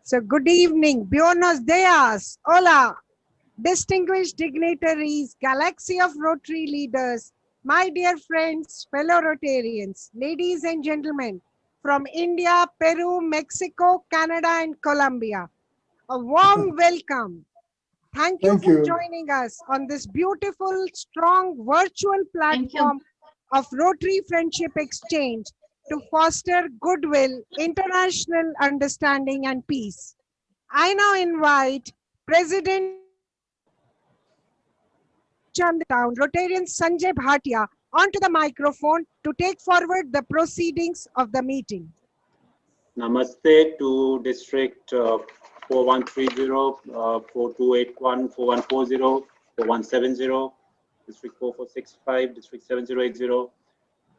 So good evening, buenos dias, hola, distinguished dignitaries, galaxy of Rotary leaders, my dear friends, fellow Rotarians, ladies and gentlemen, from India, Peru, Mexico, Canada, and Colombia. A warm welcome. Thank you for joining us on this beautiful, strong virtual platform of Rotary Friendship Exchange to foster goodwill, international understanding, and peace. I now invite President Chandigarh Rotarian Sanjay Bhatia onto the microphone to take forward the proceedings of the meeting. Namaste to District 4130, 4281, 4140, 4170, District 4465, District 7080,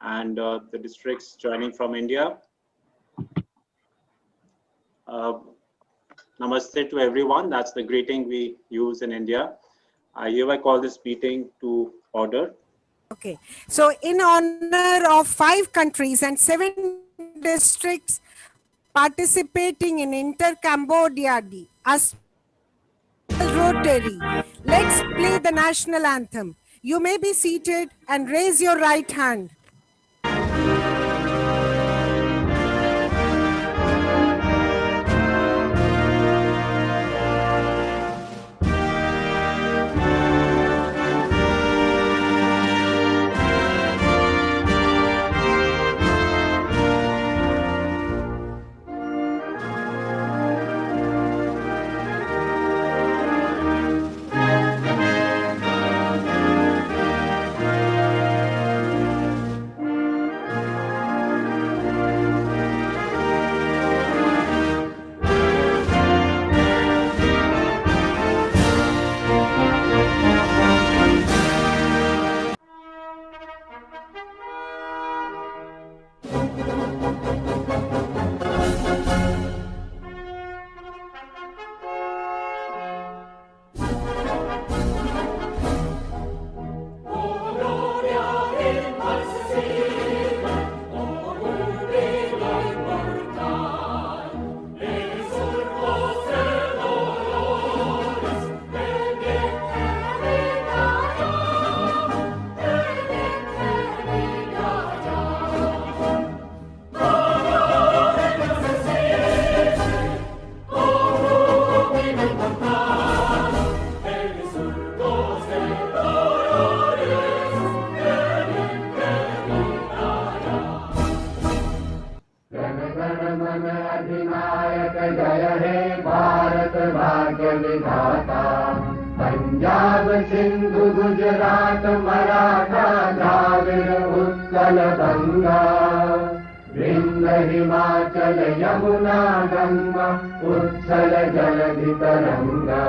and the districts joining from India. Namaste to everyone. That's the greeting we use in India. I hereby call this meeting to order. Okay, so in honor of 5 countries and 7 districts participating in Inter-Cambodia as Rotary, let's play the national anthem. You may be seated and raise your right hand. Punjab Sindhu Gujarat Maratha Dravida Utkal Ganga Vindhya Himachal Yamuna Ganga Utkal जलधि Tharanga.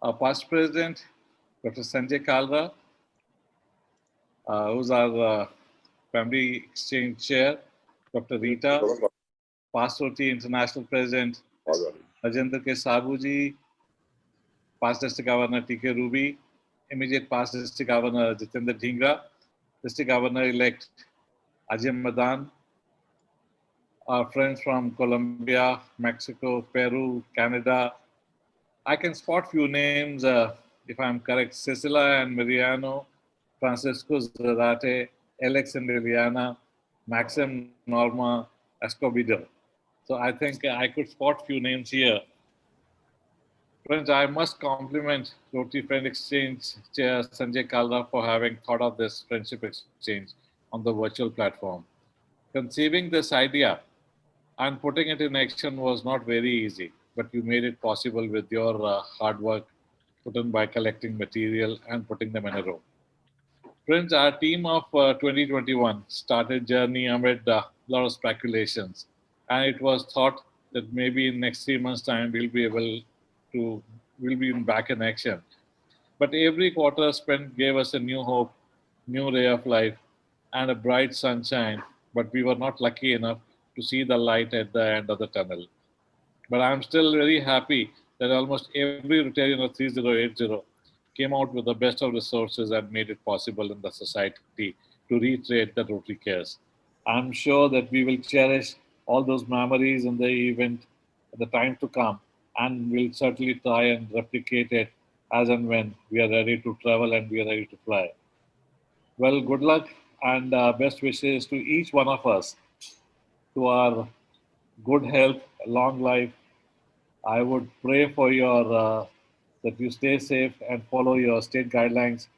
Our past president, Dr. Sanjay Kalra, who's our family exchange chair, Dr. Rita, past Rotary International President Rajendra K. Sabuji, past District Governor T.K. Ruby, immediate past District Governor Jitendra Dhingra, District Governor-elect Ajay Madan, our friends from Colombia, Mexico, Peru, Canada. I can spot few names, if I'm correct, Cecilia and Mariano, Francisco Zarate, Alex and Liliana, Maxim, Norma, Escobedo. So I think I could spot few names here. Friends, I must compliment Rotary Friend Exchange Chair Sanjay Kalra for having thought of this friendship exchange on the virtual platform. Conceiving this idea and putting it in action was not very easy, but you made it possible with your hard work put in by collecting material and putting them in a row. Friends, our team of 2021 started journey amid a lot of speculations, and it was thought that maybe in next 3 months' time we'll be back in action. But every quarter spent gave us a new hope, new ray of life, and a bright sunshine. But we were not lucky enough to see the light at the end of the tunnel. But I'm still very happy that almost every Rotarian of 3080 came out with the best of resources and made it possible in the society to recreate the Rotary cares. I'm sure that we will cherish all those memories in the event in the time to come, and we'll certainly try and replicate it as and when we are ready to travel and we are ready to fly. Well, good luck and best wishes to each one of us, to our good health, long life. I would pray for your that you stay safe and follow your state guidelines.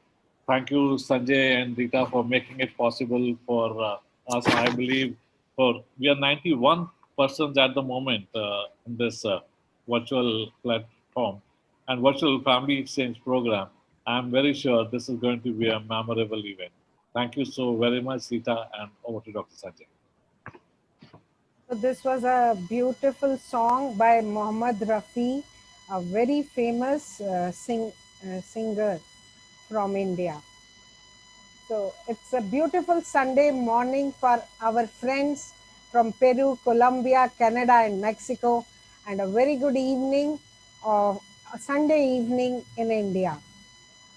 Thank you, Sanjay and Rita, for making it possible for us. I believe we are 91 persons at the moment in this virtual platform and virtual family exchange program. I'm very sure this is going to be a memorable event. Thank you so very much, Rita, and over to Dr. Sanjay. So this was a beautiful song by Mohammad Rafi, a very famous singer from India. So it's a beautiful Sunday morning for our friends from Peru, Colombia, Canada, and Mexico, and a very good evening, a Sunday evening in India.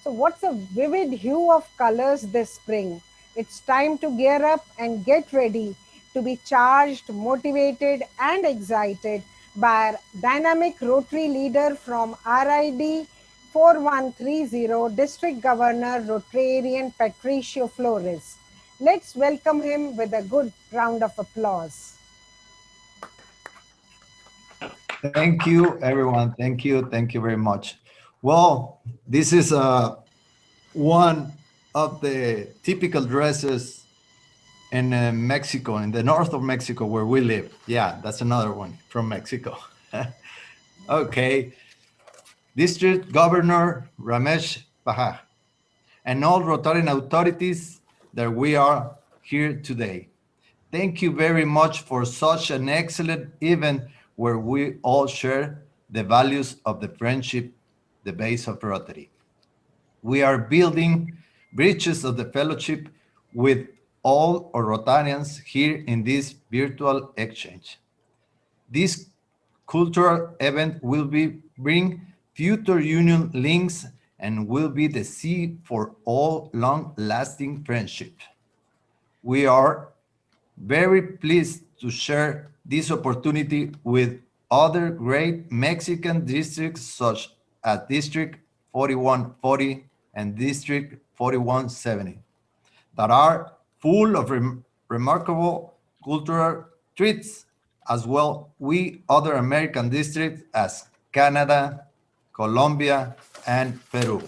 So what's a vivid hue of colors this spring? It's time to gear up and get ready to be charged, motivated, and excited by our dynamic Rotary leader from RID 4130, District Governor Rotarian Patricio Flores. Let's welcome him with a good round of applause. Thank you, everyone. Thank you. Thank you very much. Well, this is one of the typical dresses in Mexico, in the north of Mexico, where we live. Yeah, that's another one from Mexico. Okay. District Governor Ramesh Pahar, and all Rotarian authorities that we are here today. Thank you very much for such an excellent event where we all share the values of the friendship, the base of Rotary. We are building bridges of the fellowship with all our Rotarians here in this virtual exchange. This cultural event will bring future union links and will be the seed for all long-lasting friendship. We are very pleased to share this opportunity with other great Mexican districts such as District 4140 and District 4170 that are full of remarkable cultural treats, as well we other American districts as Canada, Colombia, and Peru.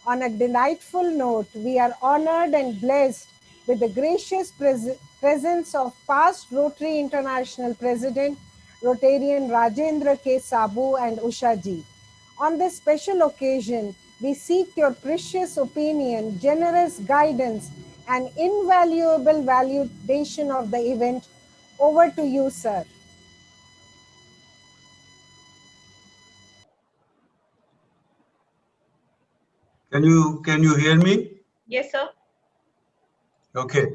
On a delightful note, we are honored and blessed with the gracious presence of past Rotary International President, Rotarian Rajendra K. Sabu and Usha ji. On this special occasion, we seek your precious opinion, generous guidance, and invaluable validation of the event. Over to you, sir. Can you hear me? Yes, sir. Okay.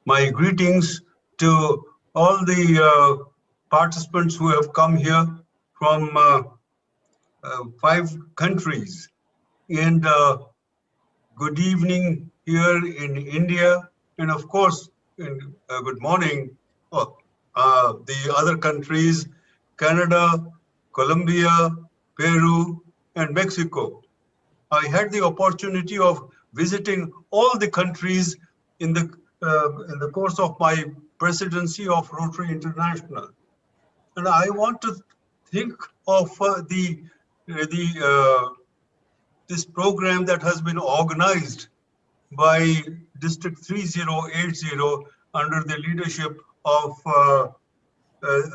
My greetings to all the participants who have come here from 5 countries, and good evening here in India, and of course, good morning, the other countries, Canada, Colombia, Peru, and Mexico. I had the opportunity of visiting all the countries in the course of my presidency of Rotary International, and I want to think of this program that has been organized by District 3080 under the leadership of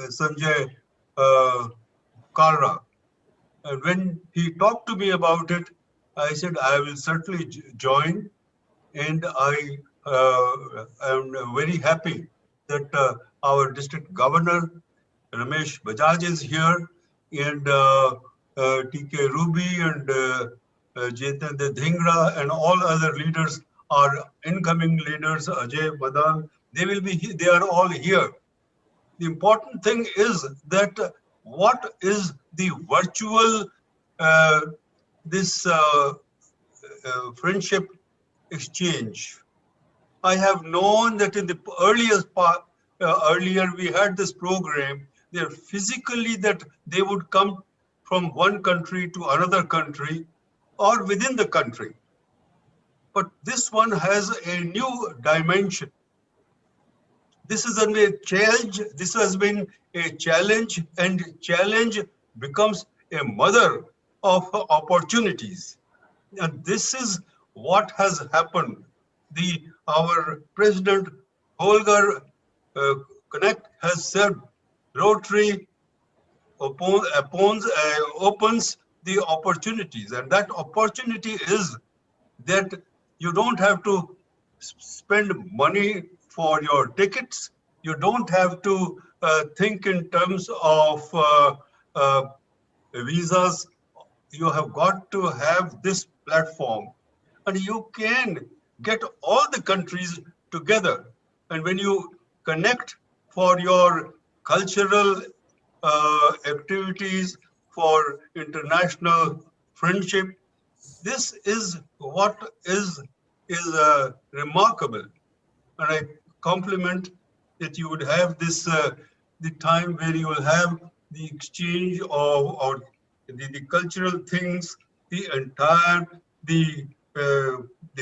Sanjay Kalra. And when he talked to me about it, I said, I will certainly join. And I am very happy that our district governor, Ramesh Bajaj, is here, and TK Ruby and Jitendra Dhingra and all other leaders, our incoming leaders, Ajay, Madan, they are all here. The important thing is that what is the virtual friendship exchange. I have known that in the earliest part, earlier we had this program, they're physically that they would come from one country to another country or within the country. But this one has a new dimension. This is a challenge. This has been a challenge, and challenge becomes a mother of opportunities. And this is what has happened. Our president, Holger Connect, has said Rotary opens the opportunities. And that opportunity is that you don't have to spend money for your tickets. You don't have to think in terms of visas. You have got to have this platform, and you can get all the countries together. And when you connect for your cultural activities, for international friendship, this is what is remarkable. And I compliment that you would have this the time where you will have the exchange of the cultural things, the entire the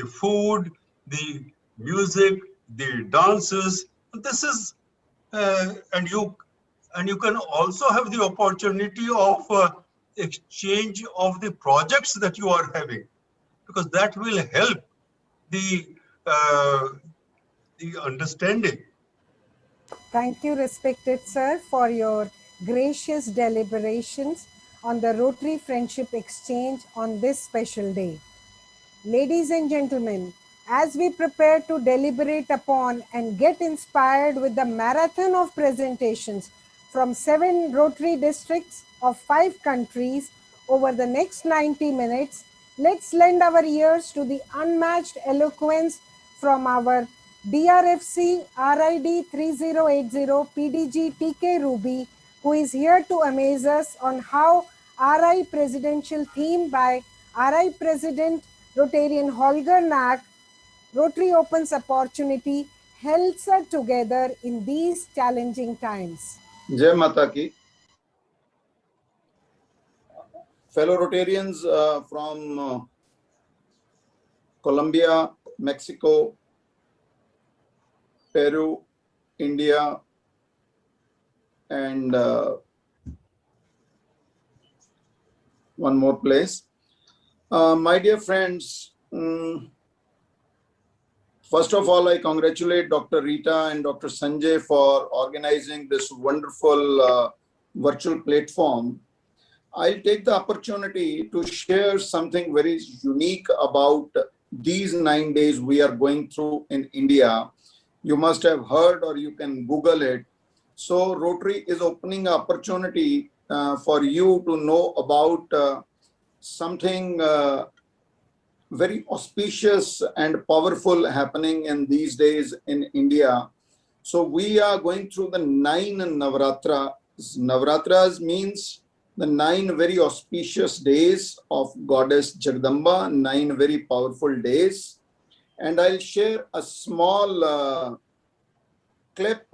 food, the music, the dances. This is and you can also have the opportunity of exchange of the projects that you are having, because that will help the understanding. Thank you, respected sir, for your gracious deliberations on the Rotary Friendship Exchange on this special day. Ladies and gentlemen, as we prepare to deliberate upon and get inspired with the marathon of presentations from 7 Rotary districts of 5 countries over the next 90 minutes, let's lend our ears to the unmatched eloquence from our DRFC RID 3080 PDG TK Ruby, who is here to amaze us on how RI presidential theme by RI President Rotarian Holger Nack, Rotary Opens Opportunity, helps us together in these challenging times. Jai Mata Ki. Fellow Rotarians from Colombia, Mexico, Peru, India, and one more place. My dear friends, first of all, I congratulate Dr. Rita and Dr. Sanjay for organizing this wonderful virtual platform. I'll take the opportunity to share something very unique about these 9 days we are going through in India. You must have heard, or you can Google it. So Rotary is opening an opportunity for you to know about something very auspicious and powerful happening in these days in India. So we are going through the 9 Navaratras. Navaratras means the 9 very auspicious days of Goddess Jagdamba, 9 very powerful days. And I'll share a small clip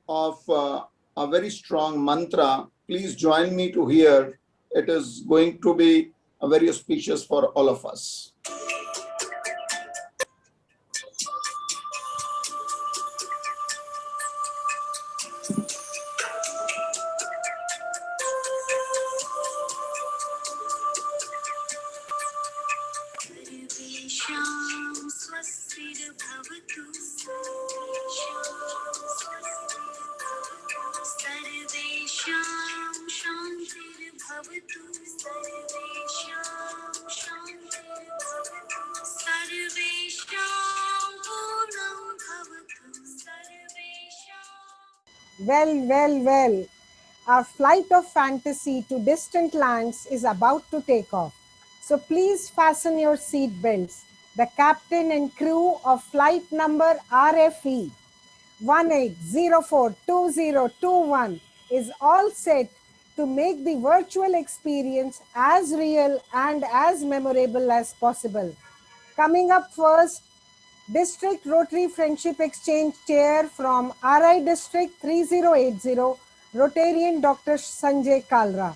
of a very strong mantra. Please join me to hear. It is going to be a very auspicious for all of us. Well, well, well. Our flight of fantasy to distant lands is about to take off. So please fasten your seat belts. The captain and crew of flight number RFE 18042021 is all set to make the virtual experience as real and as memorable as possible. Coming up first, District Rotary Friendship Exchange Chair from RI District 3080, Rotarian Dr. Sanjay Kalra.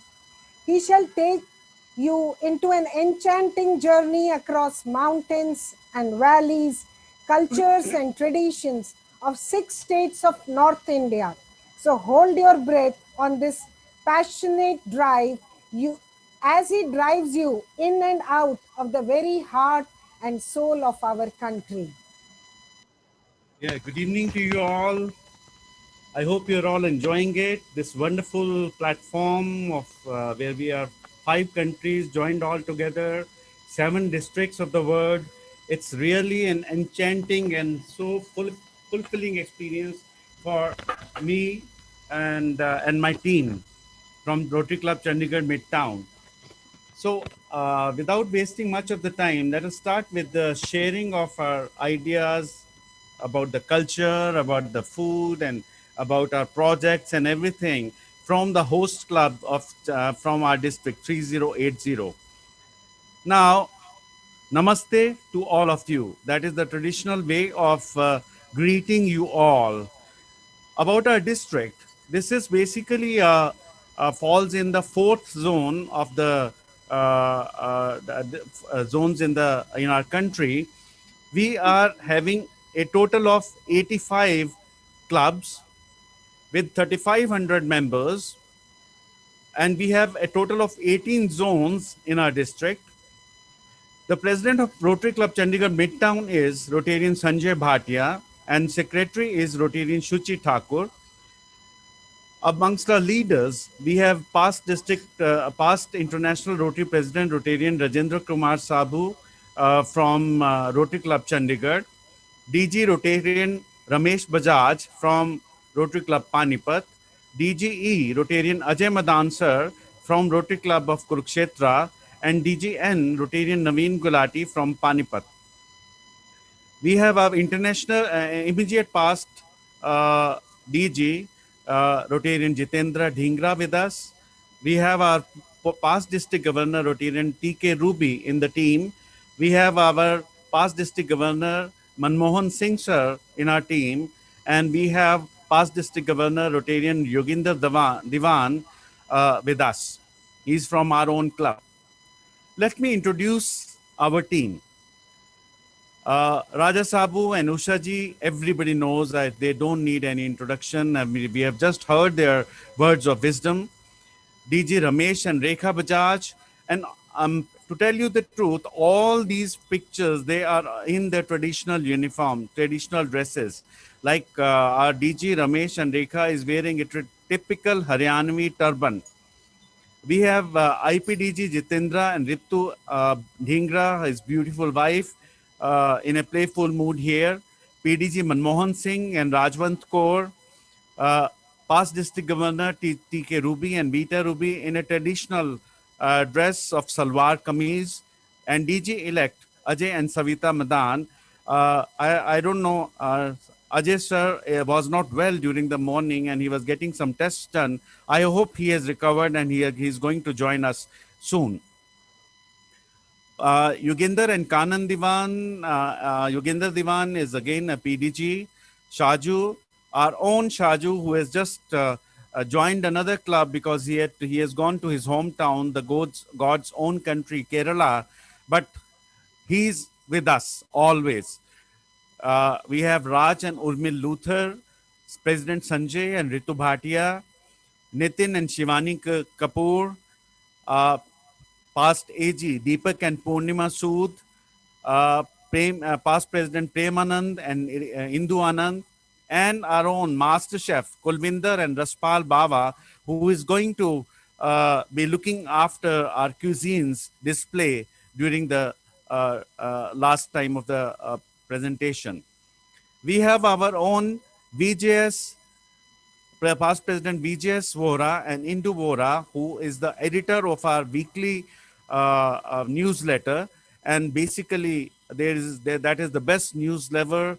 He shall take you into an enchanting journey across mountains and valleys, cultures and traditions of 6 states of North India. So hold your breath on this passionate drive as he drives you in and out of the very heart and soul of our country. Yeah, good evening to you all. I hope you're all enjoying it. This wonderful platform of where we are 5 countries joined all together, 7 districts of the world. It's really an enchanting and so fulfilling experience for me and my team from Rotary Club Chandigarh Midtown. So without wasting much of the time, let us start with the sharing of our ideas about the culture, about the food, and about our projects and everything from the host club of from our district 3080. Now, namaste to all of you. That is the traditional way of greeting you all. About our district, this is basically falls in the 4th zone of the zones in our country. We are having a total of 85 clubs with 3,500 members, and we have a total of 18 zones in our district. The president of Rotary Club Chandigarh Midtown is Rotarian Sanjay Bhatia, and secretary is Rotarian Shuchi Thakur. Amongst our leaders, we have past international Rotary President, Rotarian Rajendra Kumar Sabhu from Rotary Club Chandigarh, DG Rotarian Ramesh Bajaj from Rotary Club Panipat, DGE Rotarian Ajay Madan Sir from Rotary Club of Kurukshetra, and DGN Rotarian Naveen Gulati from Panipat. We have our international immediate past DG Rotarian Jitendra Dhingra with us. We have our past district governor Rotarian TK Ruby in the team. We have our past district governor Manmohan Singh sir in our team, and we have past district governor Rotarian Yoginder Diwan with us. He's from our own club. Let me introduce our team. Raja Sabu and Usha ji, everybody knows that they don't need any introduction. I mean, we have just heard their words of wisdom. DG Ramesh and Rekha Bajaj. And to tell you the truth, all these pictures, they are in their traditional uniform, traditional dresses. Like our DG Ramesh and Rekha is wearing a typical Haryanvi turban. We have IPDG Jitendra and Ritu Dhingra, his beautiful wife, in a playful mood here. PDG Manmohan Singh and Rajwant Kaur, past district governor TK Ruby and Beta Ruby in a traditional dress of salwar kameez, and DG elect Ajay and Savita Madan. I don't know, Ajay sir was not well during the morning and he was getting some tests done. I hope he has recovered and he's going to join us soon. Yoginder and Kanan Diwan. Yoginder Diwan is again a PDG. Shaju, our own Shaju, who has just joined another club because he has gone to his hometown, the God's own country, Kerala, but he's with us always. We have Raj and Urmil Luther, President Sanjay and Ritu Bhatia, Nitin and Shivani Kapoor, uh, past AG Deepak and Purnima Sood, past President Premanand and Indu Anand, and our own Master Chef Kulvinder and Raspal Bava, who is going to be looking after our cuisines display during the last time of the presentation. We have our own VJS, past President VJS Vora and Indu Vora, who is the editor of our weekly newsletter. And basically, that is the best newsletter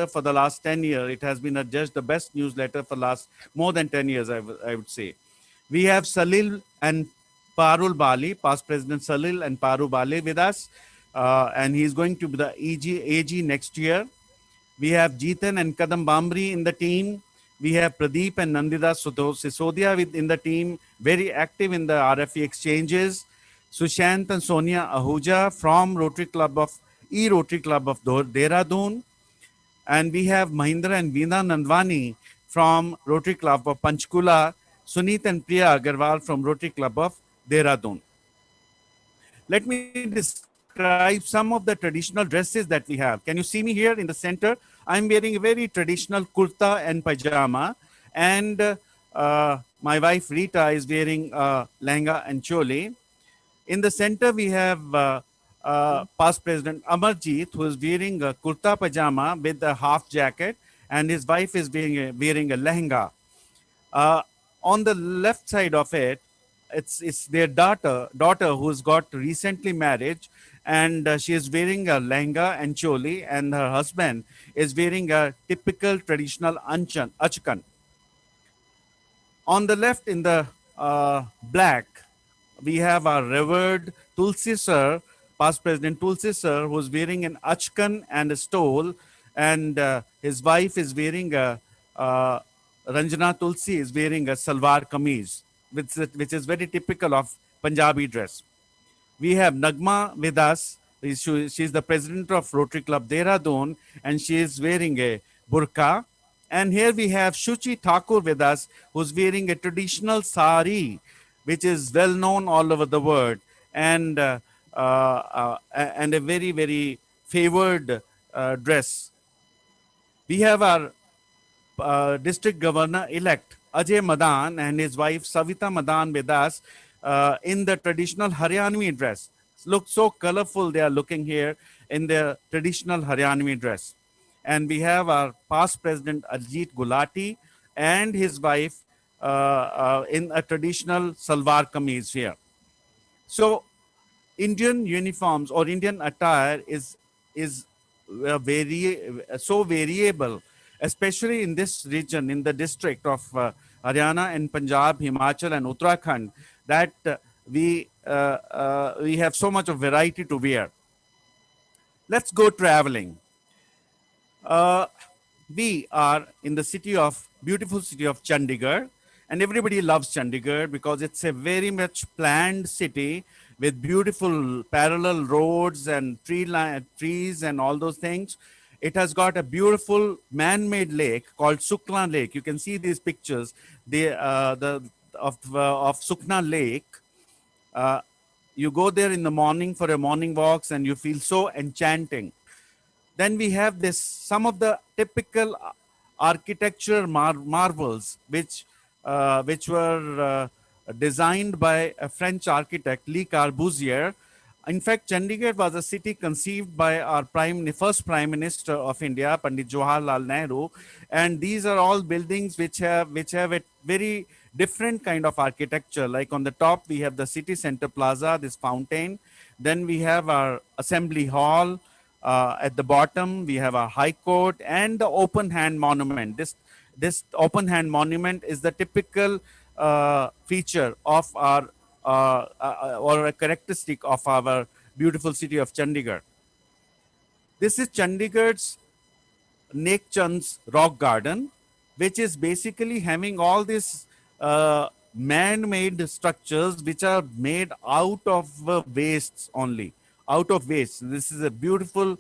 for the last 10 years. It has been adjudged the best newsletter for last more than 10 years, I would say. We have Salil and Parul Bali, past President Salil and Parul Bali with us. And he's going to be the AG next year. We have Jeetan and Kadam Bambri in the team. We have Pradeep and Nandida Sisodia in the team, very active in the RFE exchanges. Sushant and Sonia Ahuja from Rotary Club of Dehradun. And we have Mahindra and Veena Nandwani from Rotary Club of Panchkula. Sunit and Priya Agarwal from Rotary Club of Dehradun. Let me describe some of the traditional dresses that we have. Can you see me here in the center? I'm wearing a very traditional kurta and pajama, and my wife Rita is wearing lehenga and choli. In the center, we have past President Amarjeet, who is wearing a kurta pajama with a half jacket, and his wife is wearing a lehenga. On the left side of it, it's their daughter who's got recently married, and she is wearing a lehenga and choli, and her husband is wearing a typical traditional achkan. On the left in the black, we have our revered Tulsi sir, past President Tulsi sir, who's wearing an achkan and a stole, and his wife is wearing a Ranjana Tulsi is wearing a salwar kameez, which is very typical of Punjabi dress. We have Nagma with us. She's the president of Rotary Club Dehradun, and she is wearing a burqa. And here we have Shuchi Thakur with us, who's wearing a traditional sari, which is well known all over the world, and a very, very favored dress. We have our district governor-elect Ajay Madan and his wife Savita Madan with us in the traditional Haryanvi dress. Look so colorful they are looking here in their traditional Haryanvi dress. And we have our past president Ajit Gulati and his wife in a traditional salwar kameez here. So Indian uniforms or Indian attire is so variable, especially in this region, in the district of Haryana and Punjab, Himachal and Uttarakhand, that we have so much of variety to wear. Let's go traveling. We are in the beautiful city of Chandigarh, and everybody loves Chandigarh because it's a very much planned city with beautiful parallel roads and trees and all those things. It has got a beautiful man-made lake called Sukna Lake. You can see these pictures of Sukna Lake. You go there in the morning for a morning walks and you feel so enchanting. Then we have some of the typical architecture marvels which were designed by a French architect, Le Corbusier. In fact, Chandigarh was a city conceived by our first Prime Minister of India, Pandit Jawaharlal Nehru, and these are all buildings which have a very different kind of architecture. Like on the top, we have the city center plaza, this fountain. Then we have our assembly hall, At the bottom, we have a high court and the open hand monument. This open hand monument is the typical feature of our or a characteristic of our beautiful city of Chandigarh. This is Chandigarh's Nek Chand's rock garden, which is basically having all these man-made structures which are made out of wastes only, out of waste. This is a beautiful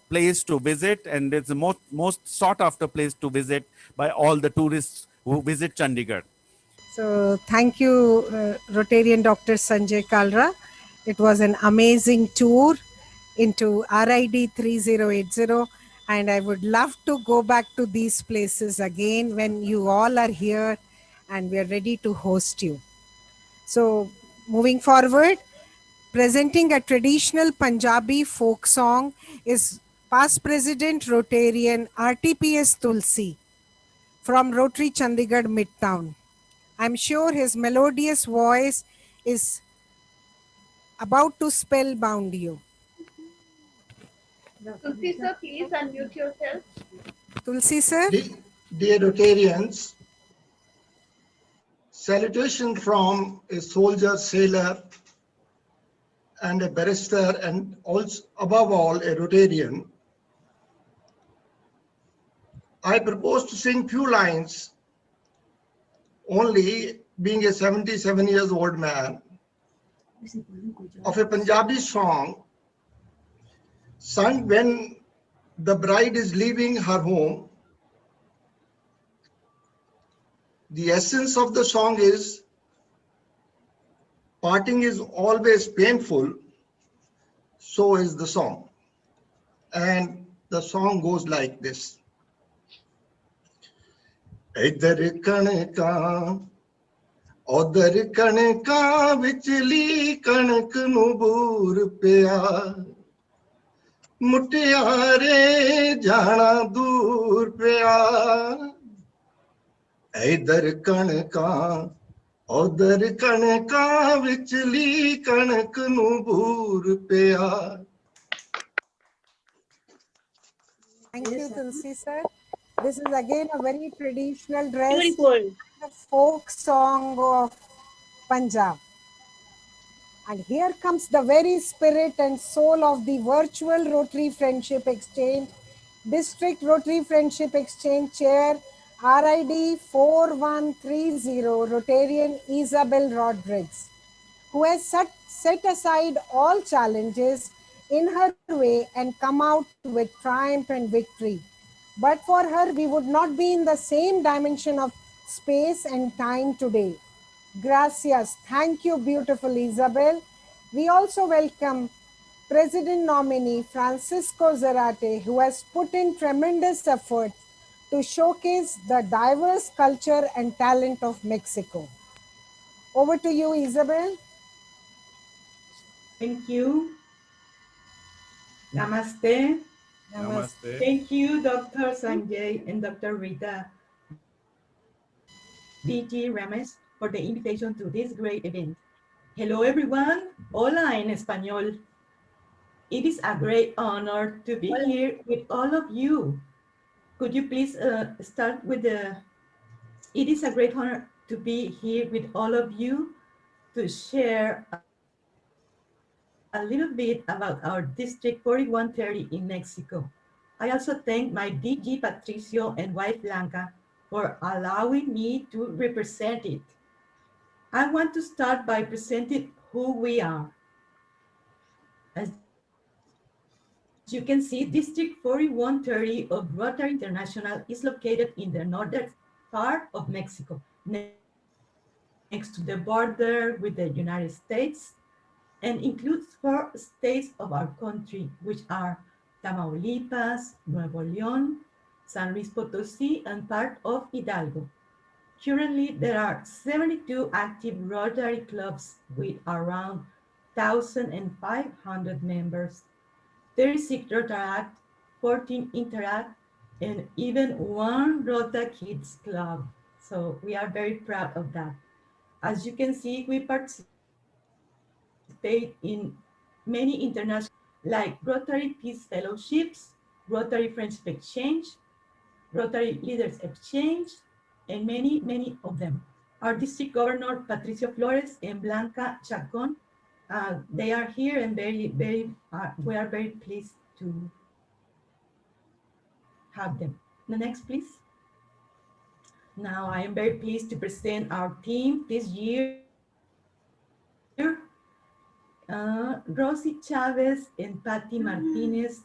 place to visit, and it's the most sought after place to visit by all the tourists who visit Chandigarh. So thank you, Rotarian Dr. Sanjay Kalra. It was an amazing tour into RID 3080, and I would love to go back to these places again when you all are here and we are ready to host you. So moving forward, presenting a traditional Punjabi folk song is past President Rotarian RTPS Tulsi from Rotary Chandigarh Midtown. I'm sure his melodious voice is about to spellbound you. Tulsi sir, please unmute yourself. Tulsi sir. Dear Rotarians, salutation from a soldier, sailor, and a barrister, and also above all a Rotarian. I propose to sing few lines, only being a 77 years old man, of a Punjabi song sung when the bride is leaving her home. The essence of the song is, parting is always painful, so is the song. And the song goes like this. Idhar kanaka, udhar kanaka, vichli kanak nu boor pya. Mutiyare jana dur pya. Idhar kanaka, udhar kanaka, vichli kanak nu boor pya. Thank you, Tulsi sir. This is again a very traditional dress, Beautiful. a folk song of Punjab. And here comes the very spirit and soul of the virtual Rotary Friendship Exchange, District Rotary Friendship Exchange Chair, RID 4130, Rotarian Isabel Rodriguez, who has set aside all challenges in her way and come out with triumph and victory. But for her, we would not be in the same dimension of space and time today. Gracias. Thank you, beautiful Isabel. We also welcome President nominee Francisco Zarate, who has put in tremendous effort to showcase the diverse culture and talent of Mexico. Over to you, Isabel. Thank you. Namaste. Namaste. Thank you, Dr. Sanjay and Dr. Rita DG Rames, for the invitation to this great event. Hello, everyone. Hola en español. It is a great honor to be here with all of you. Could you please start with the... It is a great honor to be here with all of you to share a little bit about our District 4130 in Mexico. I also thank my DG Patricio and wife Blanca for allowing me to represent it. I want to start by presenting who we are. As you can see, District 4130 of Rotary International is located in the northern part of Mexico, next to the border with the United States, and includes 4 states of our country, which are Tamaulipas, Nuevo León, San Luis Potosí, and part of Hidalgo. Currently, there are 72 active Rotary clubs with around 1,500 members, 36 Rotaract, 14 Interact, and even 1 Rota Kids Club. So we are very proud of that. As you can see, we participate in many international, like Rotary Peace Fellowships, Rotary Friendship Exchange, Rotary Leaders Exchange, and many, many of them. Our district governor, Patricio Flores and Blanca Chacon, they are here and we are very pleased to have them. The next, please. Now, I am very pleased to present our team this year. Rosie Chavez and Patty Martinez.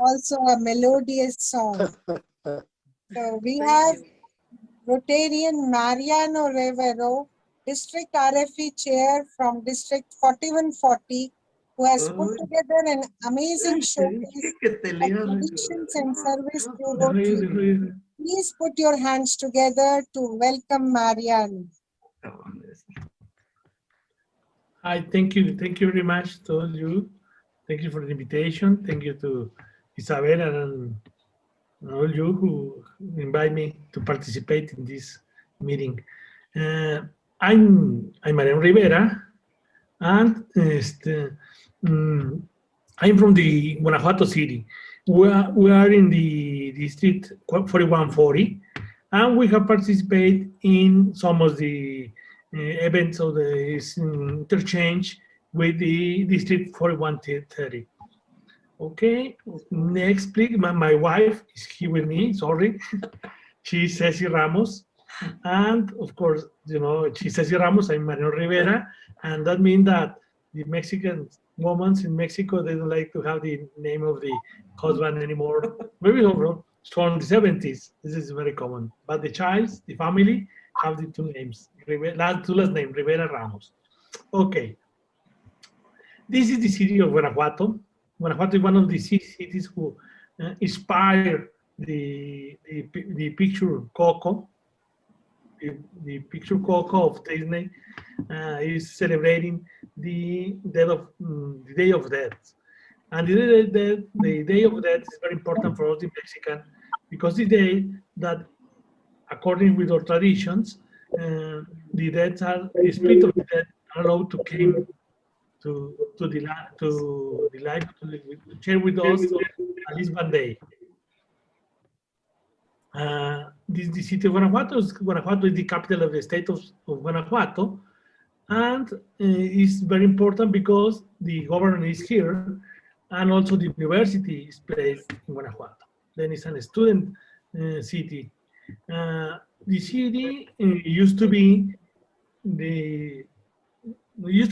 also a melodious song. So we have Rotarian Mariano Rivero, District RFE Chair from District 4140, who has put together an amazing showcase of traditions and service to Rotary. Please put your hands together to welcome Mariano. Hi, thank you. Thank you very much to all you. Thank you for the invitation. Thank you to Isabel and all you who invite me to participate in this meeting. I'm Mariano Rivera, and I'm from the Guanajuato city. We are in the district 4140, and we have participated in some of the events of the interchange with the district 4130. Okay, next please. My wife is here with me, sorry. She's Ceci Ramos. And of course, you know, she's Ceci Ramos, I'm Mariano Rivera. And that means that the Mexican women in Mexico, they don't like to have the name of the husband anymore. Maybe from the 70s, this is very common. But the child, the family, have the two names, two last name, Rivera Ramos. Okay. This is the city of Guanajuato. Guanajuato is one of the cities who inspired the picture Coco. The picture Coco of Disney is celebrating the Day of Death. And the Day of Death is very important for us in Mexican because the day that, according with our traditions, the spirit of the dead are allowed to come to the life to share with us at least one day. The city of Guanajuato is the capital of the state of Guanajuato, and it's very important because the governor is here, and also the university is placed in Guanajuato. Then it's a student city. The city used to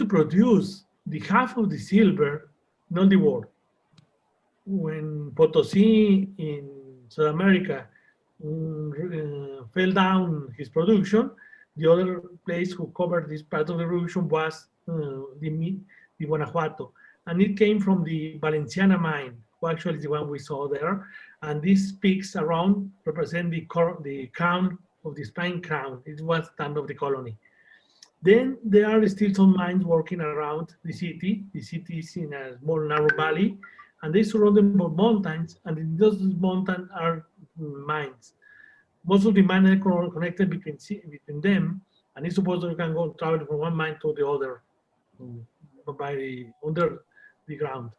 produce the half of the silver in all the world. When Potosí in South America fell down his production, the other place who covered this part of the production was the Guanajuato. And it came from the Valenciana mine, who actually is the one we saw there. And these peaks around represent the crown of the Spain crown. It was the time of the colony. Then there are still some mines working around the city. The city is in a small narrow valley, and they surrounded by mountains, and in those mountains are mines. Most of the mines are connected between them, and it's supposed that you can go travel from one mine to the other under the ground.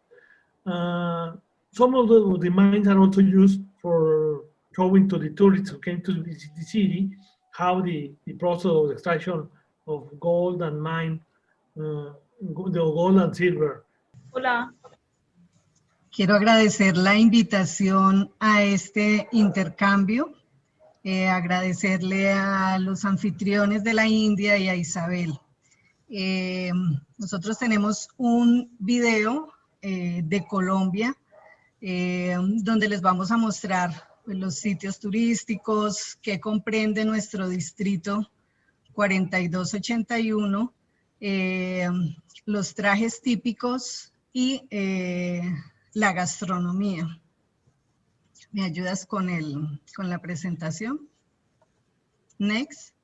Some of the mines are also used for showing to the tourists who came to the city how the process of extraction of gold and mine, the gold and silver. Hola. Quiero agradecer la invitación a este intercambio, agradecerle a los anfitriones de la India y a Isabel. Nosotros tenemos un video de Colombia donde les vamos a mostrar los sitios turísticos que comprende nuestro distrito 4281, los trajes típicos y la gastronomía. ¿Me ayudas con la presentación? Next.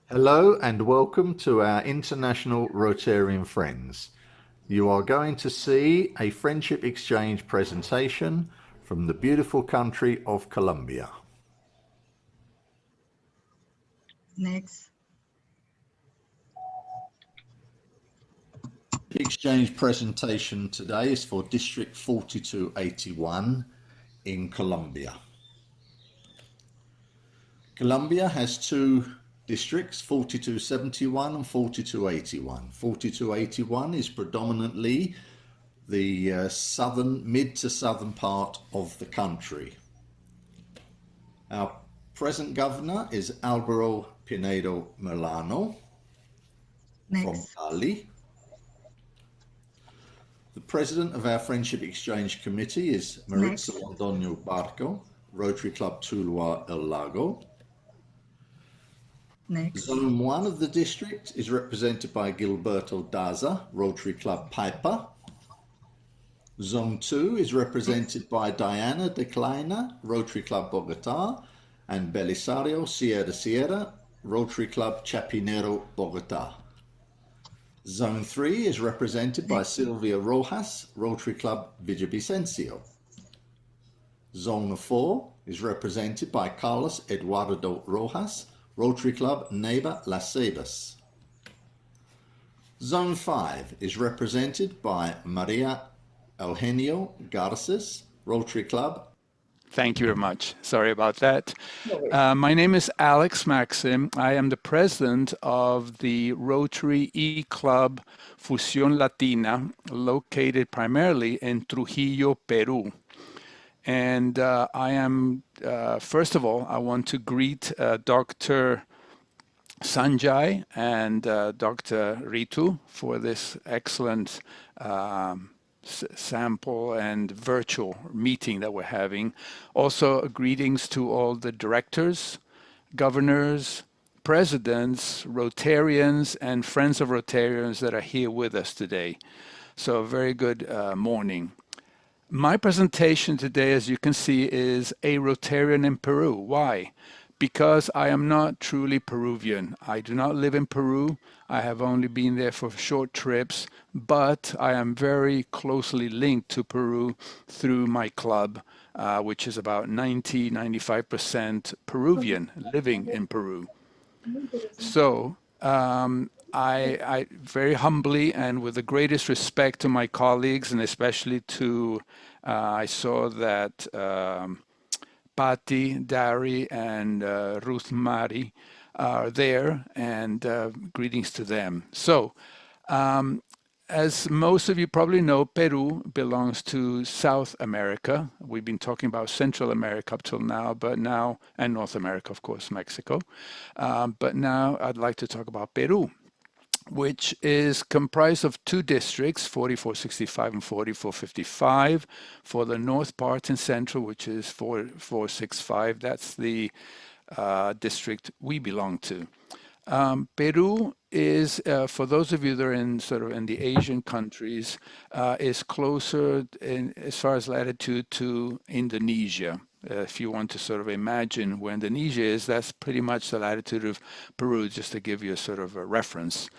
Hello and welcome to our international Rotarian friends. You are going to see a friendship exchange presentation from the beautiful country of Colombia. Next. The exchange presentation today is for District 4281 in Colombia. Colombia has two districts, 4271 and 4281. 4281 is predominantly the mid to southern part of the country. Our present governor is Alvaro Pinedo Milano from Bali. The president of our Friendship Exchange Committee is Maritza Londoño Barco, Rotary Club Tuluá El Lago. Zone 1 of the district is represented by Gilberto Daza, Rotary Club Paipa. Zone 2 is represented by Diana Declina, Rotary Club Bogotá, and Belisario Sierra, Rotary Club Chapinero, Bogotá. Zone 3 is represented by Silvia Rojas, Rotary Club Villavicencio. Zone 4 is represented by Carlos Eduardo Rojas, Rotary Club Neiva Las Ceibas. Zone 5 is represented by Maria Eugenio Garces, Rotary Club. Thank you very much. Sorry about that. My name is Alex Maxim. I am the president of the Rotary E-Club Fusión Latina, located primarily in Trujillo, Peru. And I am, first of all, I want to greet Dr. Sanjay and Dr. Ritu for this excellent sample and virtual meeting that we're having. Also, greetings to all the directors, governors, presidents, Rotarians, and friends of Rotarians that are here with us today. So a very good morning. My presentation today, as you can see, is a Rotarian in Peru. Why? Because I am not truly Peruvian. I do not live in Peru. I have only been there for short trips, but I am very closely linked to Peru through my club, which is about 90–95% Peruvian living in Peru. So I very humbly and with the greatest respect to my colleagues, and especially to, I saw that Patty, Dari, and Ruth Mari are there, and greetings to them. So, as most of you probably know, Peru belongs to South America. We've been talking about Central America up till now, but now, and North America, of course, Mexico. But now I'd like to talk about Peru, which is comprised of two districts, 4465 and 4455. For the north part and central, which is 4465, that's the district we belong to. Peru is, for those of you that are in sort of in the Asian countries, is closer as far as latitude to Indonesia. If you want to sort of imagine where Indonesia is, that's pretty much the latitude of Peru, just to give you a sort of a reference.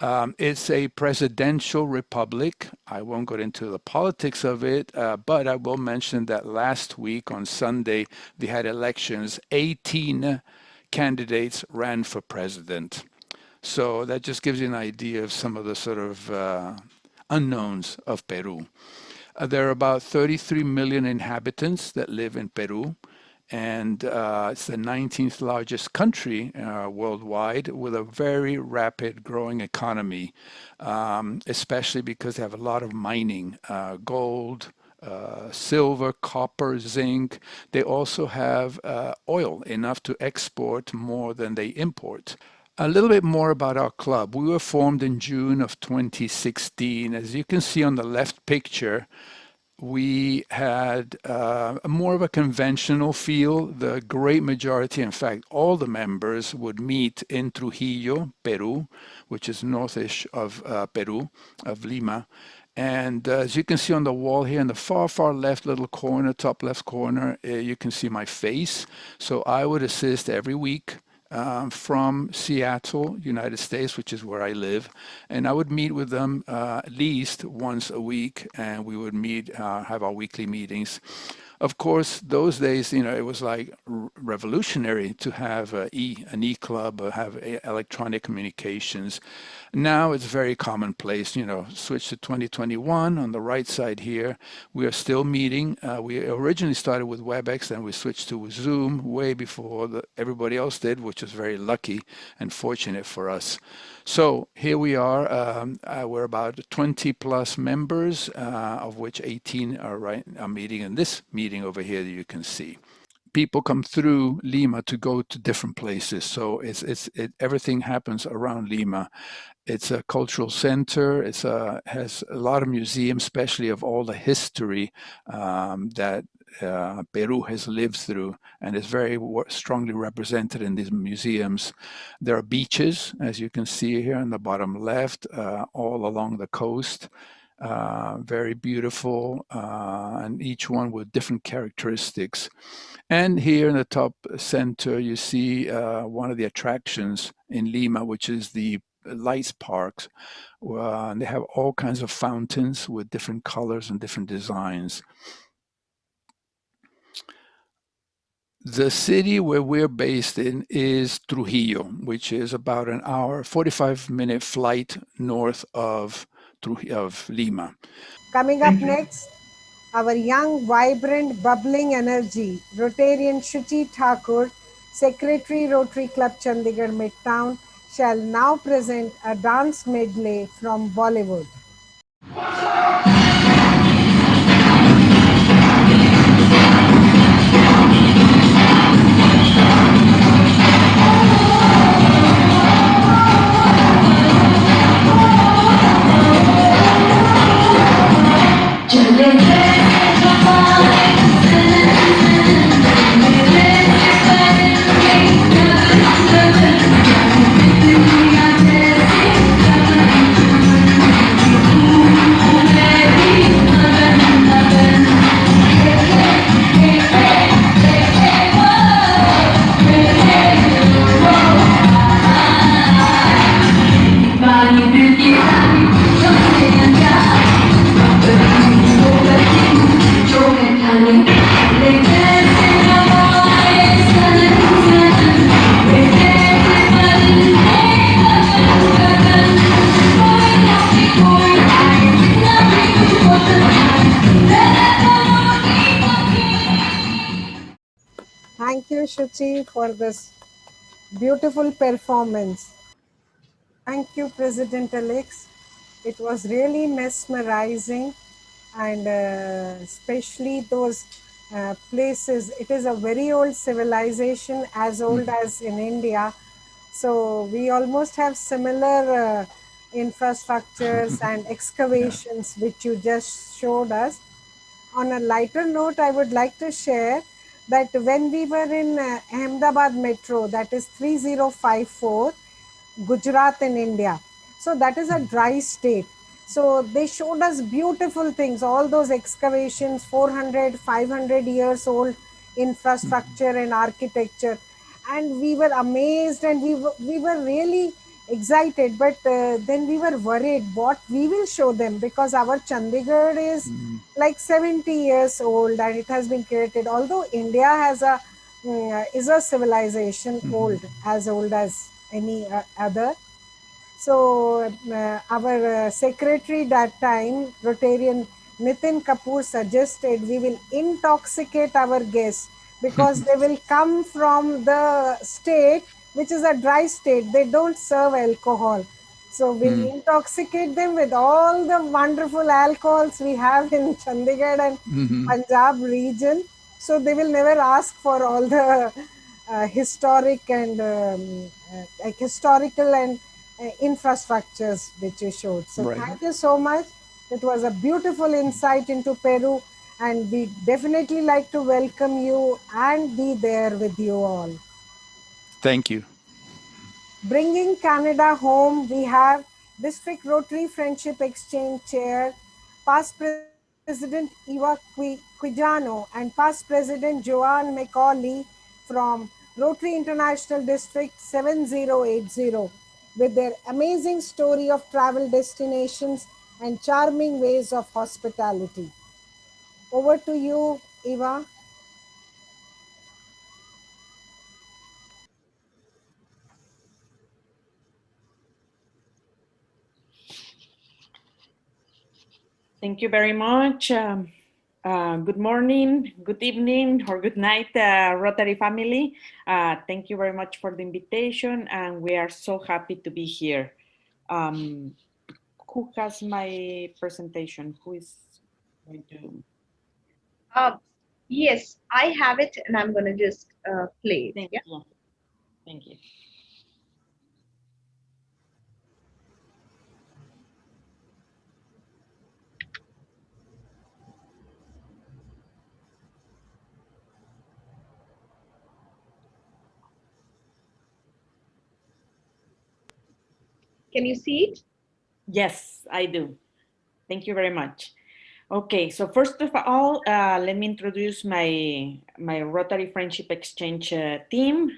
It's a presidential republic. I won't go into the politics of it, but I will mention that last week on Sunday, they had elections. 18 candidates ran for president. So that just gives you an idea of some of the sort of unknowns of Peru. There are about 33 million inhabitants that live in Peru, and it's the 19th largest country worldwide with a very rapid growing economy, especially because they have a lot of mining, gold, silver, copper, zinc. They also have oil, enough to export more than they import. A little bit more about our club. We were formed in June of 2016. As you can see on the left picture, we had more of a conventional feel. The great majority, in fact, all the members would meet in Trujillo, Peru, which is northish of Peru, of Lima. And as you can see on the wall here in the far, far left little corner, top left corner, you can see my face. So I would assist every week from Seattle, United States, which is where I live. And I would meet with them at least once a week, and we would meet, have our weekly meetings. Of course, those days, it was like revolutionary to have an e-club or have electronic communications. Now it's very commonplace, switch to 2021 on the right side here. We are still meeting. We originally started with WebEx, then we switched to Zoom way before everybody else did, which was very lucky and fortunate for us. So here we are. We're about 20 plus members, of which 18 are meeting in this meeting over here that you can see. People come through Lima to go to different places. So everything happens around Lima. It's a cultural center. It has a lot of museums, especially of all the history that Peru has lived through, and is very strongly represented in these museums. There are beaches, as you can see here on the bottom left, all along the coast. Very beautiful, and each one with different characteristics. And here in the top center, you see one of the attractions in Lima, which is the lights parks. They have all kinds of fountains with different colors and different designs. The city where we're based in is Trujillo, which is about an hour, 45-minute flight north of Lima. Coming up next, our young, vibrant, bubbling energy, Rotarian Shuchi Thakur, Secretary Rotary Club Chandigarh Midtown, shall now present a dance medley from Bollywood. Thank you, Shuchi, for this beautiful performance. Thank you, President Alex. It was really mesmerizing, and especially those places. It is a very old civilization, as old as in India. So we almost have similar infrastructures and excavations, which you just showed us. On a lighter note, I would like to share that when we were in Ahmedabad Metro, that is 3054, Gujarat in India. So that is a dry state. So they showed us beautiful things, all those excavations, 400, 500 years old infrastructure and architecture. And we were amazed, and we were really excited, but then we were worried what we will show them, because our Chandigarh is like 70 years old and it has been created. Although India has is a civilization as old as any other. So our secretary that time, Rotarian Nitin Kapoor, suggested we will intoxicate our guests, because they will come from the state which is a dry state. They don't serve alcohol. So we'll intoxicate them with all the wonderful alcohols we have in Chandigarh and Punjab region. So they will never ask for all the historic and historical and infrastructures which you showed. So thank you so much. It was a beautiful insight into Peru, and we definitely like to welcome you and be there with you all. Thank you. Bringing Canada home, we have District Rotary Friendship Exchange Chair, past President Eva Quijano and past President Joanne McCauley from Rotary International District 7080, with their amazing story of travel destinations and charming ways of hospitality. Over to you, Eva. Thank you very much. Good morning, good evening, or good night, Rotary family. Thank you very much for the invitation, and we are so happy to be here. Who has my presentation? Who is going to? Yes, I have it, and I'm going to just play it. Thank you. Thank you. Can you see it? Yes, I do. Thank you very much. Okay, so first of all, let me introduce my Rotary Friendship Exchange team.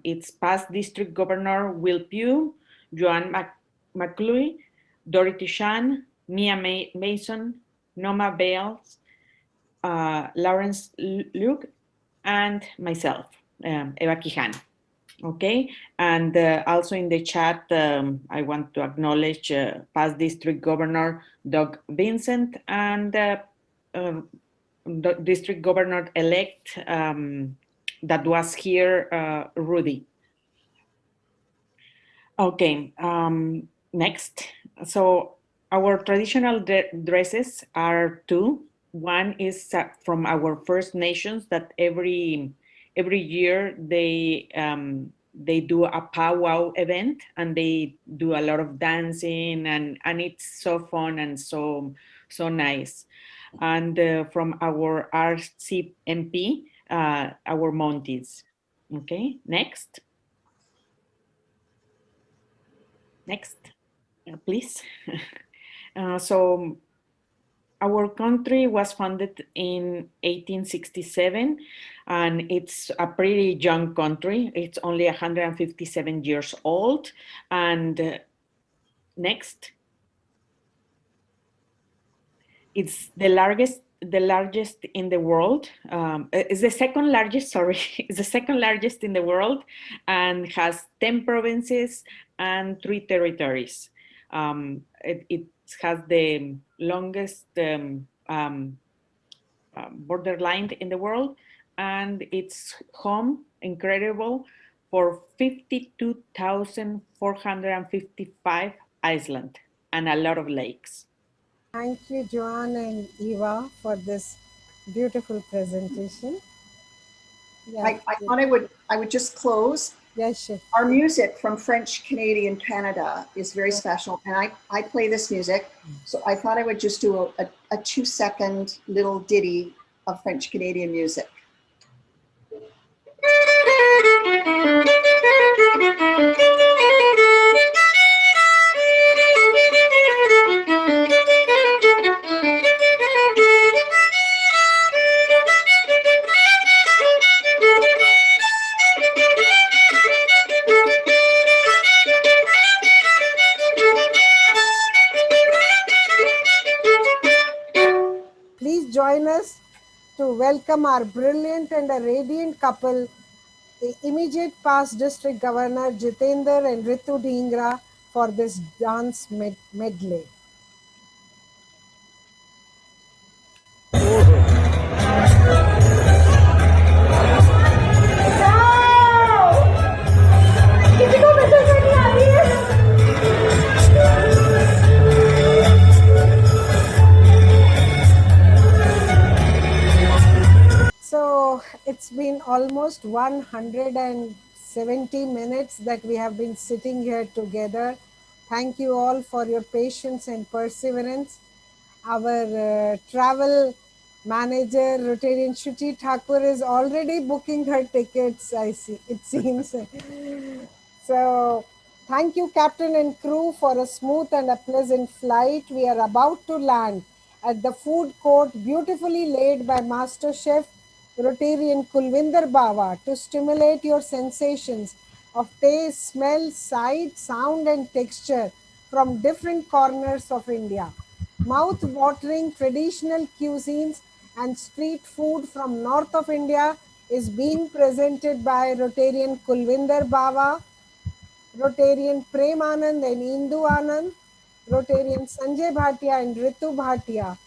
It's past District Governor Will Pugh, Joanne McCluy, Dorothy Shan, Mia Mason, Noma Bales, Lawrence Luke, and myself, Eva Quijan. Okay, and also in the chat, I want to acknowledge past District Governor Doug Vincent and the District Governor-elect that was here, Rudy. Okay, next. So our traditional dresses are two. One is from our First Nations that every year they do a powwow event and they do a lot of dancing and it's so fun and so nice. And from our RCMP, our Mounties. Okay, next. Next, please. So our country was founded in 1867 and it's a pretty young country. It's only 157 years old. And next, it's the largest in the world. It's the second largest, sorry, it's the second largest in the world and has 10 provinces and 3 territories. It has the longest borderline in the world, and it's home, incredible, for 52,455 islands and a lot of lakes. Thank you, Joanne and Eva, for this beautiful presentation. Yeah. I thought I would just close. Yes, sure. Our music from French Canadian Canada is very special, and I play this music, so I thought I would just do a 2-second little ditty of French Canadian music. Please join us to welcome our brilliant and a radiant couple, the immediate past District Governor Jitendra and Ritu Dhingra, for this dance medley. So it's been almost 170 minutes that we have been sitting here together. Thank you all for your patience and perseverance. Our travel manager, Rotarian Shuchi Thakur, is already booking her tickets, I see, it seems. So thank you, Captain and crew, for a smooth and a pleasant flight. We are about to land at the food court, beautifully laid by Master Chef Rotarian Kulvinder Bawa, to stimulate your sensations of taste, smell, sight, sound and texture from different corners of India. Mouth-watering traditional cuisines and street food from north of India is being presented by Rotarian Kulvinder Bawa, Rotarian Prem Anand and Indu Anand, Rotarian Sanjay Bhatia and Ritu Bhatia,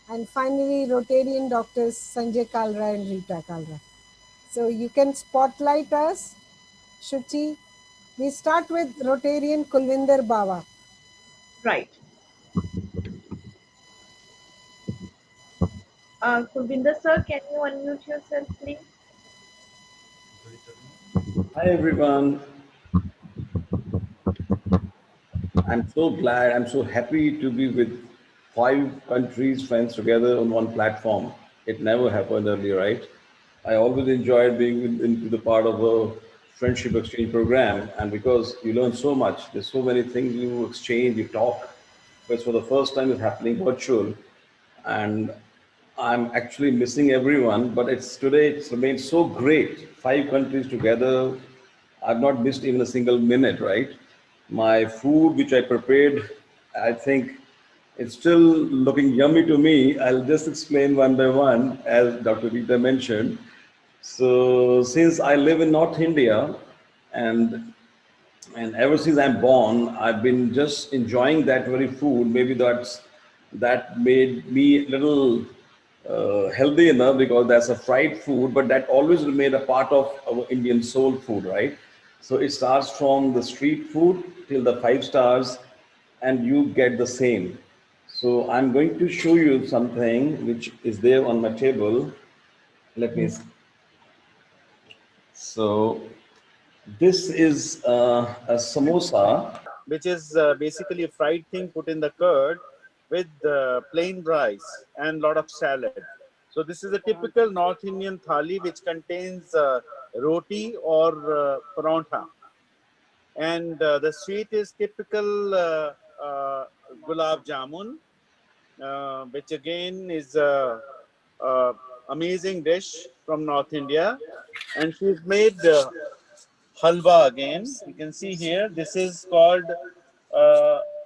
and finally Rotarian doctors Sanjay Kalra and Rita Kalra. So you can spotlight us, Shuchi. We start with Rotarian Kulvinder Bawa. Right. Kulvinder sir, can you unmute yourself, please? Hi everyone. I'm so glad, I'm so happy to be with 5 countries, friends together on one platform. It never happened earlier, right? I always enjoyed being into the part of a friendship exchange program, and because you learn so much, there's so many things you exchange, you talk. But for the first time, it's happening virtual, and I'm actually missing everyone. But it's remained so great. 5 countries together. I've not missed even a single minute, right? My food, which I prepared, I think it's still looking yummy to me. I'll just explain one by one, as Dr. Rita mentioned. So, since I live in North India, and ever since I'm born, I've been just enjoying that very food. Maybe that made me a little healthy enough because that's a fried food, but that always remained a part of our Indian soul food, right? So it starts from the street food till the 5 stars, and you get the same. So I'm going to show you something which is there on my table. Let me. So this is a samosa, which is basically a fried thing put in the curd with plain rice and lot of salad. So this is a typical North Indian thali which contains roti or parantha. And the sweet is typical gulab jamun, which again is amazing dish from North India. And she's made halwa again. You can see here, this is called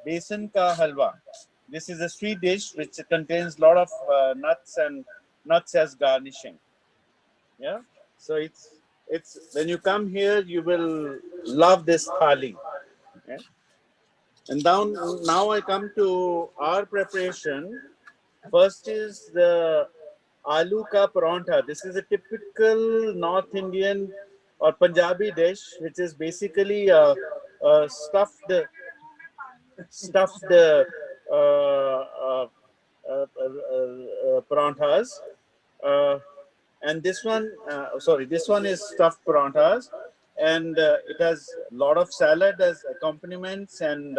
besan ka halwa. This is a sweet dish which contains a lot of nuts and nuts as garnishing. Yeah. So it's when you come here, you will love this thali. Yeah? And now I come to our preparation. First is the aloo ka parantha. This is a typical North Indian or Punjabi dish, which is basically stuffed paranthas. And this one is stuffed paranthas, and it has a lot of salad as accompaniments, and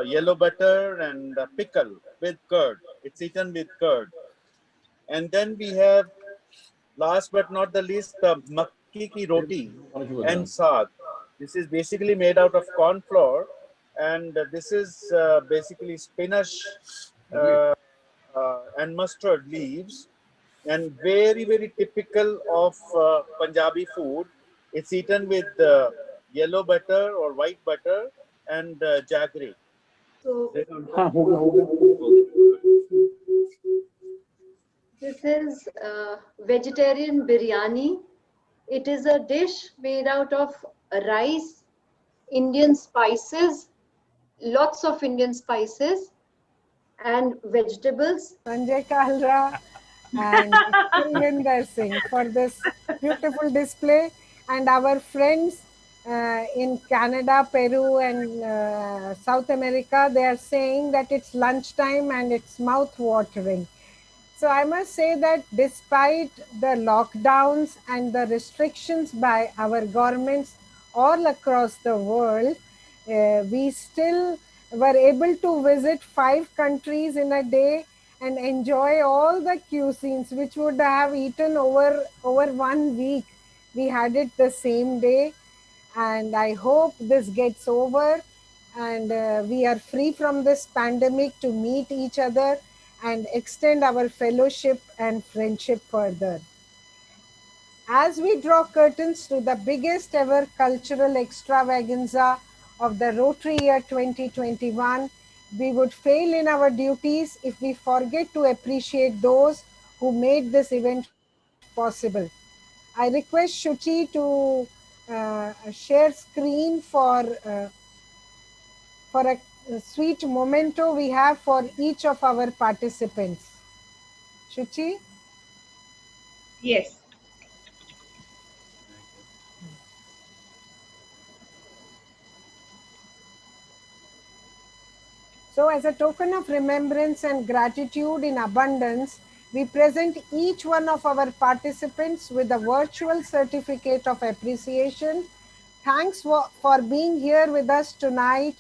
yellow butter and pickle with curd. It's eaten with curd. And then we have, last but not the least, the makki ki roti and saag. This is basically made out of corn flour, and this is basically spinach and mustard leaves, and very, very typical of Punjabi food. It's eaten with yellow butter or white butter and jaggery. So this is vegetarian biryani. It is a dish made out of rice, Indian spices, lots of Indian spices, and vegetables. Sanjay Kalra and Kulvinder Singh for this beautiful display, and our friends in Canada, Peru, and South America, they are saying that it's lunchtime and it's mouth watering. So I must say that despite the lockdowns and the restrictions by our governments all across the world, we still were able to visit 5 countries in a day and enjoy all the cuisines which would have eaten over 1 week. We had it the same day, and I hope this gets over and we are free from this pandemic to meet each other and extend our fellowship and friendship further. As we draw curtains to the biggest ever cultural extravaganza of the Rotary year 2021, we would fail in our duties if we forget to appreciate those who made this event possible. I request Shuchi to share screen for a sweet memento we have for each of our participants. Shuchi? Yes. So as a token of remembrance and gratitude in abundance, we present each one of our participants with a virtual certificate of appreciation. Thanks for being here with us tonight.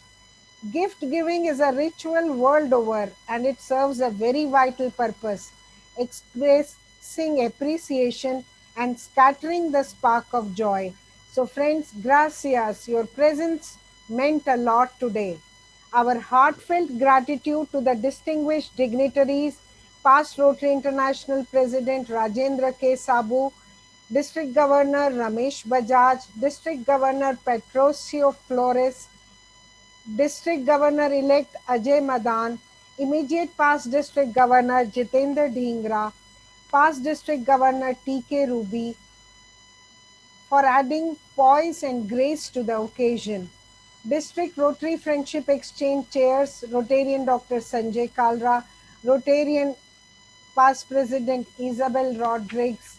Gift giving is a ritual world over and it serves a very vital purpose, expressing appreciation and scattering the spark of joy. So friends, gracias, your presence meant a lot today. Our heartfelt gratitude to the distinguished dignitaries, past Rotary International President Rajendra K. Sabu, District Governor Ramesh Bajaj, District Governor Petrosio Flores, District Governor-elect Ajay Madan, immediate past District Governor Jitendra Dhingra, past District Governor T.K. Ruby, for adding poise and grace to the occasion. District Rotary Friendship Exchange Chairs, Rotarian Dr. Sanjay Kalra, Rotarian past President Isabel Rodriguez,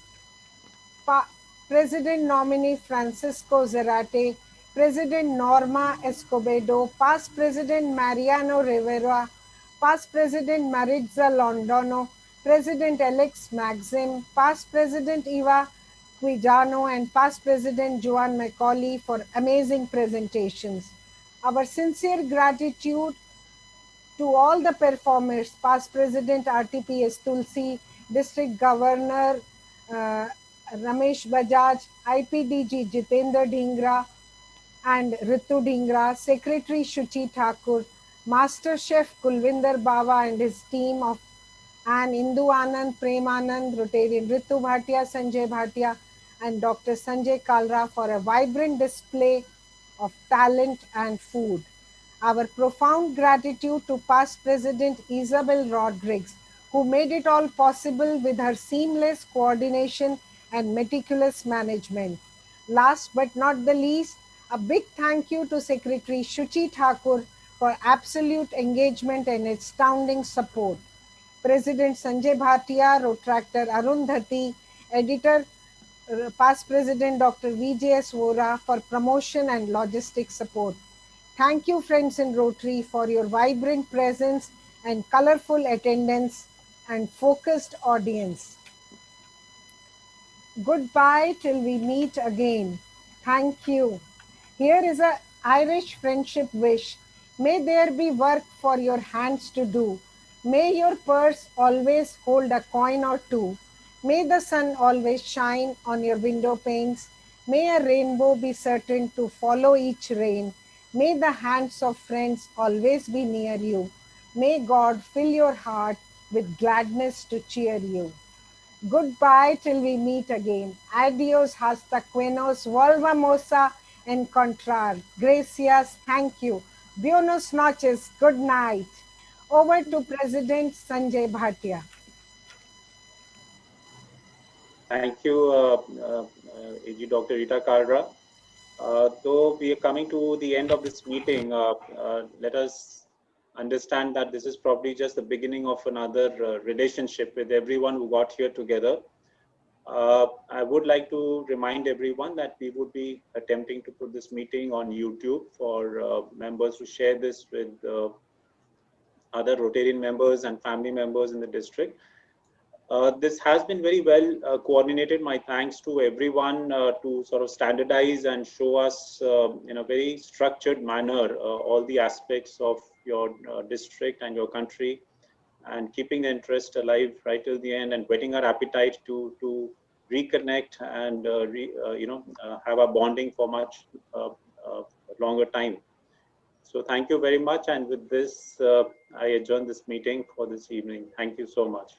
President nominee Francisco Zarate, President Norma Escobedo, past President Mariano Rivera, past President Maritza Londono, President Alex Maxim, past President Eva Quijano, and past President Joan Macaulay for amazing presentations. Our sincere gratitude to all the performers, past President RTPS Tulsi, District Governor Ramesh Bajaj, IPDG Jitendra Dhingra and Ritu Dhingra, Secretary Shuchi Thakur, Master Chef Kulvinder Bawa and his team of and Indu Anand, Prem Anand, Rotarian Ritu Bhatia, Sanjay Bhatia, and Dr. Sanjay Kalra for a vibrant display of talent and food. Our profound gratitude to past President Isabel Rodriguez, who made it all possible with her seamless coordination and meticulous management. Last but not the least, a big thank you to Secretary Shuchi Thakur for absolute engagement and astounding support. President Sanjay Bhatia, Rotractor Arundhati, Editor past President Dr. VJS Vora for promotion and logistic support. Thank you, friends in Rotary, for your vibrant presence and colorful attendance and focused audience. Goodbye till we meet again. Thank you. Here is an Irish friendship wish. May there be work for your hands to do. May your purse always hold a coin or two. May the sun always shine on your window panes. May a rainbow be certain to follow each rain. May the hands of friends always be near you. May God fill your heart with gladness to cheer you. Goodbye till we meet again. Adios, hasta buenos, volvamos a encontrar. Gracias, thank you. Buenos noches, good night. Over to President Sanjay Bhatia. Thank you, AG Dr. Rita Kalra. Though we are coming to the end of this meeting, let us understand that this is probably just the beginning of another relationship with everyone who got here together. I would like to remind everyone that we would be attempting to put this meeting on YouTube for members to share this with other Rotarian members and family members in the district. This has been very well coordinated. My thanks to everyone to sort of standardize and show us in a very structured manner all the aspects of your district and your country, and keeping the interest alive right till the end and whetting our appetite to reconnect and have a bonding for much longer time. So thank you very much, and with this I adjourn this meeting for this evening. Thank you so much.